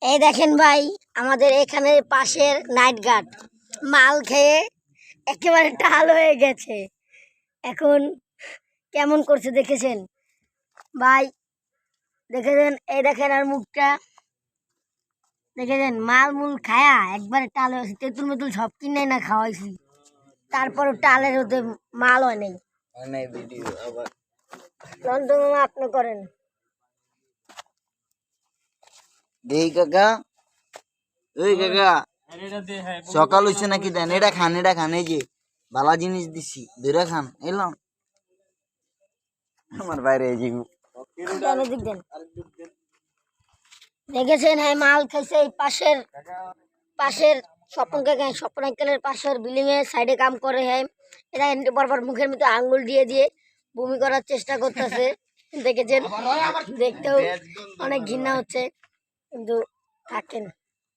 এই দেখেন ভাই, আমাদের এখানে পাশের নাইট গার্ড মাল খেয়ে একেবারে টাল হয়ে গেছে। এখন কেমন করছে দেখেছেন ভাই? দেখেছেন? এই দেখেন আর মুখটা দেখেছেন? মাল মুল খায়া একবারে টাল হয়েছে। তেঁতুল মেতুল সব কিনে না খাওয়াইছি, তারপরও টালের ওতে মাল হয় নাই। মামা আপনি করেন। দেই কাকা, ওই কাকা সকাল হইছে নাকি? দেন এটা খান, এটা খান, এই যে ভালো জিনিস দিছি, ধরে খান। এলাম আমার বাইরে এই যে দেখেছেন? হ্যাঁ, মাল খাইছে। এই পাশের পাশের স্বপন আঙ্কেলের পাশের বিল্ডিং এর সাইডে কাম করে। হ্যাঁ, এটা বরাবর মুখের মধ্যে আঙ্গুল দিয়ে দিয়ে বমি করার চেষ্টা করতেছে। দেখেছেন? দেখতেও অনেক ঘৃণা হচ্ছে, কিন্তু থাকেন।